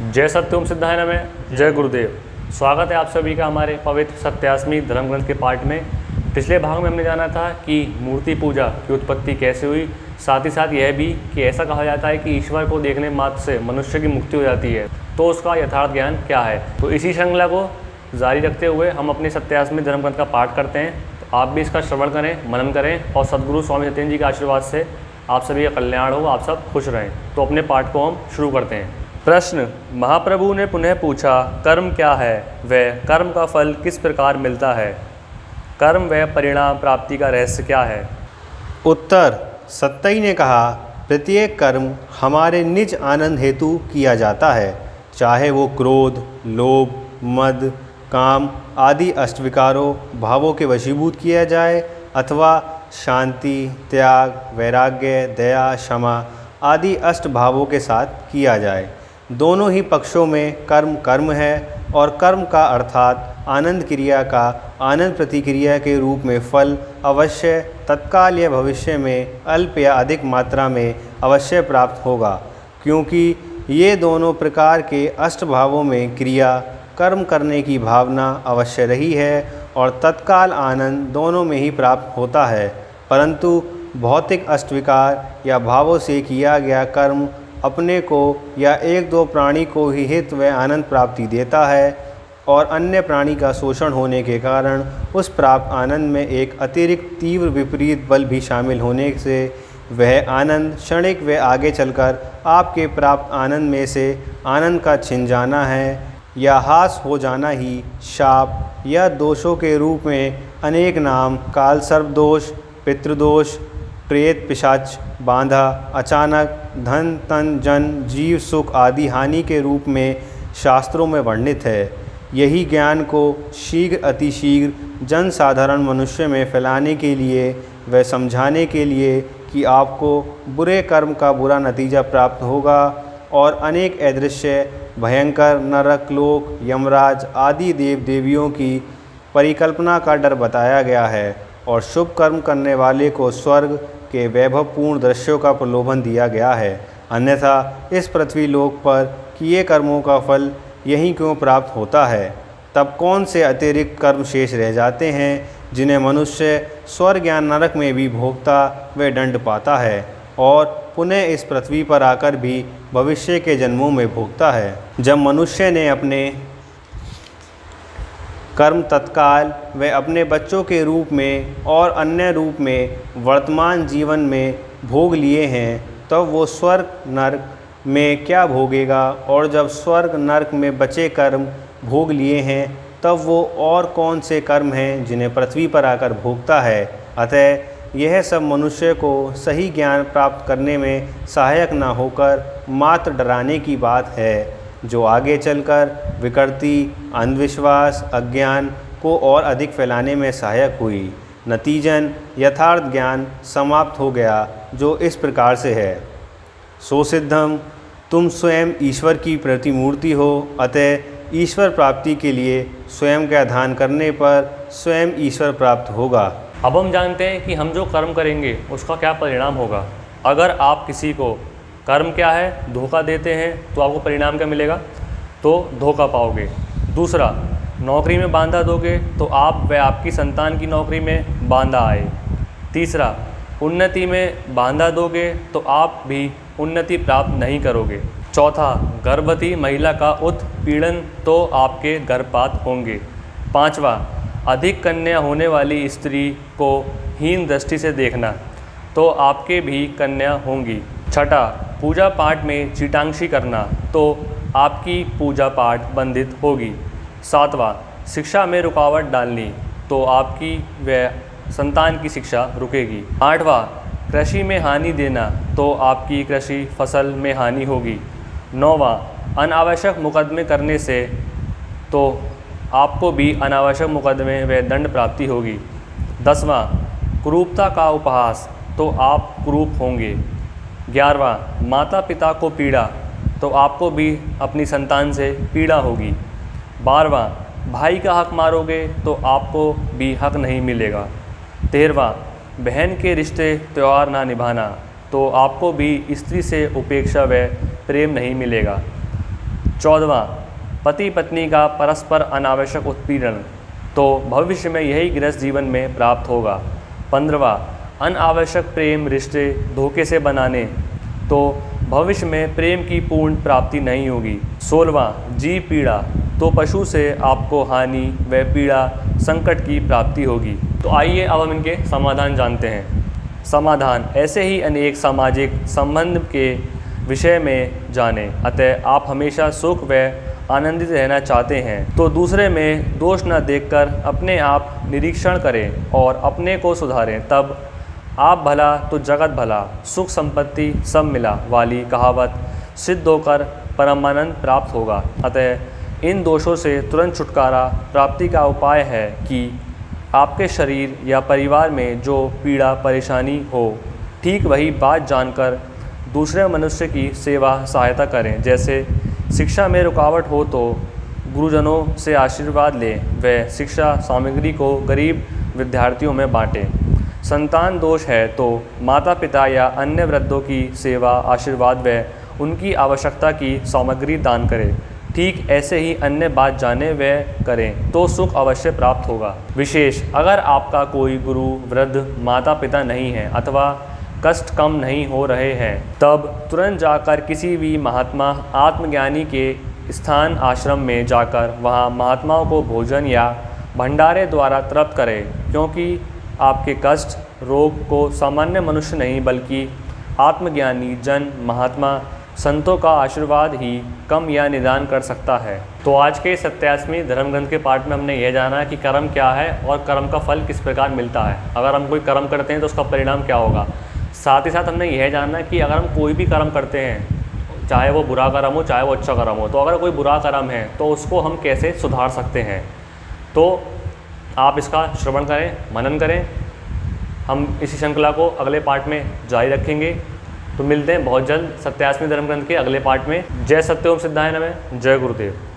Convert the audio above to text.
जय सत्यम सिद्धाय नमः। जय गुरुदेव। स्वागत है आप सभी का हमारे पवित्र सत्यास्मी धर्म ग्रंथ के पाठ में। पिछले भाग में हमने जाना था कि मूर्ति पूजा की उत्पत्ति कैसे हुई, साथ ही साथ यह भी कि ऐसा कहा जाता है कि ईश्वर को देखने मात्र से मनुष्य की मुक्ति हो जाती है, तो उसका यथार्थ ज्ञान क्या है। तो इसी श्रृंखला को जारी रखते हुए हम अपने सत्यास्मी धर्म ग्रंथ का पाठ करते हैं। तो आप भी इसका श्रवण करें, मनन करें और सद्गुरु स्वामी सत्येंद्र जी के आशीर्वाद से आप सभी का कल्याण हो, आप सब खुश रहें। तो अपने पाठ को हम शुरू करते हैं। प्रश्न: महाप्रभु ने पुनः पूछा, कर्म क्या है, वह कर्म का फल किस प्रकार मिलता है, कर्म व परिणाम प्राप्ति का रहस्य क्या है। उत्तर: सत्तई ने कहा, प्रत्येक कर्म हमारे निज आनंद हेतु किया जाता है, चाहे वो क्रोध, लोभ, मद, काम आदि अष्टविकारों भावों के वशीभूत किया जाए अथवा शांति, त्याग, वैराग्य, दया, क्षमा आदि अष्ट भावों के साथ किया जाए। दोनों ही पक्षों में कर्म कर्म है और कर्म का अर्थात आनंद क्रिया का आनंद प्रतिक्रिया के रूप में फल अवश्य तत्काल या भविष्य में अल्प या अधिक मात्रा में अवश्य प्राप्त होगा, क्योंकि ये दोनों प्रकार के अष्ट भावों में क्रिया कर्म करने की भावना अवश्य रही है और तत्काल आनंद दोनों में ही प्राप्त होता है। परंतु भौतिक अष्टविकार या भावों से किया गया कर्म अपने को या एक दो प्राणी को ही हित व आनंद प्राप्ति देता है और अन्य प्राणी का शोषण होने के कारण उस प्राप्त आनंद में एक अतिरिक्त तीव्र विपरीत बल भी शामिल होने से वह आनंद क्षणिक व आगे चलकर आपके प्राप्त आनंद में से आनंद का छिन जाना है या हास हो जाना ही शाप या दोषों के रूप में अनेक नाम काल सर्प दोष, पितृदोष, प्रेत पिशाच बांधा, अचानक धन तन जन जीव सुख आदि हानि के रूप में शास्त्रों में वर्णित है। यही ज्ञान को शीघ्र अतिशीघ्र जन साधारण मनुष्य में फैलाने के लिए व समझाने के लिए कि आपको बुरे कर्म का बुरा नतीजा प्राप्त होगा और अनेक अदृश्य भयंकर नरक लोक यमराज आदि देव देवियों की परिकल्पना का डर बताया गया है और शुभ कर्म करने वाले को स्वर्ग के वैभवपूर्ण दृश्यों का प्रलोभन दिया गया है। अन्यथा इस पृथ्वी लोक पर किए कर्मों का फल यहीं क्यों प्राप्त होता है, तब कौन से अतिरिक्त कर्म शेष रह जाते हैं जिन्हें मनुष्य स्वर्ग या नरक में भी भोगता व दंड पाता है और पुनः इस पृथ्वी पर आकर भी भविष्य के जन्मों में भोगता है। जब मनुष्य ने अपने कर्म तत्काल व अपने बच्चों के रूप में और अन्य रूप में वर्तमान जीवन में भोग लिए हैं, तब वो स्वर्ग नरक में क्या भोगेगा, और जब स्वर्ग नरक में बचे कर्म भोग लिए हैं तब वो और कौन से कर्म हैं जिन्हें पृथ्वी पर आकर भोगता है। अतः यह सब मनुष्य को सही ज्ञान प्राप्त करने में सहायक न होकर मात्र डराने की बात है, जो आगे चलकर विकृति, अंधविश्वास, अज्ञान को और अधिक फैलाने में सहायक हुई। नतीजन यथार्थ ज्ञान समाप्त हो गया, जो इस प्रकार से है। सो सिद्धम, तुम स्वयं ईश्वर की प्रतिमूर्ति हो, अतः ईश्वर प्राप्ति के लिए स्वयं का ध्यान करने पर स्वयं ईश्वर प्राप्त होगा। अब हम जानते हैं कि हम जो कर्म करेंगे उसका क्या परिणाम होगा। अगर आप किसी को कर्म क्या है धोखा देते हैं तो आपको परिणाम क्या मिलेगा, तो धोखा पाओगे। दूसरा, नौकरी में बांधा दोगे तो आप व आपकी संतान की नौकरी में बांधा आए। तीसरा, उन्नति में बांधा दोगे तो आप भी उन्नति प्राप्त नहीं करोगे। चौथा, गर्भवती महिला का उत्पीड़न तो आपके गर्भपात होंगे। पांचवा, अधिक कन्या होने वाली स्त्री को हीन दृष्टि से देखना तो आपके भी कन्या होंगी। छठा, पूजा पाठ में चीटांशी करना तो आपकी पूजा पाठ बंधित होगी। सातवां, शिक्षा में रुकावट डालनी तो आपकी व संतान की शिक्षा रुकेगी। आठवां, कृषि में हानि देना तो आपकी कृषि फसल में हानि होगी। नौवां, अनावश्यक मुकदमे करने से तो आपको भी अनावश्यक मुकदमे व दंड प्राप्ति होगी। 10वां, क्रूरता का उपहास तो आप क्रूप होंगे। 11वां, माता पिता को पीड़ा तो आपको भी अपनी संतान से पीड़ा होगी। 12वां, भाई का हक मारोगे तो आपको भी हक नहीं मिलेगा। 13वां, बहन के रिश्ते त्यौहार ना निभाना तो आपको भी स्त्री से उपेक्षा व प्रेम नहीं मिलेगा। 14वां, पति पत्नी का परस्पर अनावश्यक उत्पीड़न, तो भविष्य में यही गृहस्थ जीवन में प्राप्त होगा। 15वां, अनावश्यक प्रेम रिश्ते धोखे से बनाने, तो भविष्य में प्रेम की पूर्ण प्राप्ति नहीं होगी। 16वां, जीव पीड़ा, तो पशु से आपको हानि व पीड़ा संकट की प्राप्ति होगी। तो आइए अब हम इनके समाधान जानते हैं। समाधान, ऐसे ही अनेक सामाजिक संबंध के विषय में जानें। अतः आप हमेशा सुख व आनंदित रहना चाहते हैं तो दूसरे में दोष न देखकर अपने आप निरीक्षण करें और अपने को सुधारें, तब आप भला तो जगत भला, सुख संपत्ति सब मिला वाली कहावत सिद्ध होकर परमानंद प्राप्त होगा। अतः इन दोषों से तुरंत छुटकारा प्राप्ति का उपाय है कि आपके शरीर या परिवार में जो पीड़ा परेशानी हो, ठीक वही बात जानकर दूसरे मनुष्य की सेवा सहायता करें। जैसे शिक्षा में रुकावट हो तो गुरुजनों से आशीर्वाद लें व शिक्षा सामग्री को गरीब विद्यार्थियों में बांटें। संतान दोष है तो माता पिता या अन्य वृद्धों की सेवा आशीर्वाद व उनकी आवश्यकता की सामग्री दान करें। ठीक ऐसे ही अन्य बात जाने व करें तो सुख अवश्य प्राप्त होगा। विशेष, अगर आपका कोई गुरु वृद्ध माता पिता नहीं है अथवा कष्ट कम नहीं हो रहे हैं, तब तुरंत जाकर किसी भी महात्मा आत्मज्ञानी के स्थान आश्रम में जाकर वहाँ महात्माओं को भोजन या भंडारे द्वारा तृप्त करें, क्योंकि आपके कष्ट रोग को सामान्य मनुष्य नहीं बल्कि आत्मज्ञानी जन महात्मा संतों का आशीर्वाद ही कम या निदान कर सकता है। तो आज के 87वें धर्म ग्रंथ के पाठ में हमने यह जाना कि कर्म क्या है और कर्म का फल किस प्रकार मिलता है। अगर हम कोई कर्म करते हैं तो उसका परिणाम क्या होगा। साथ ही साथ हमने यह जाना कि अगर हम कोई भी कर्म करते हैं, चाहे वो बुरा कर्म हो चाहे वो अच्छा कर्म हो, तो अगर कोई बुरा कर्म है तो उसको हम कैसे सुधार सकते हैं। तो आप इसका श्रवण करें, मनन करें। हम इसी श्रृंखला को अगले पार्ट में जारी रखेंगे। तो मिलते हैं बहुत जल्द 87वें धर्म ग्रंथ के अगले पार्ट में। जय सत्य ओम सिद्धाय नमः। जय गुरुदेव।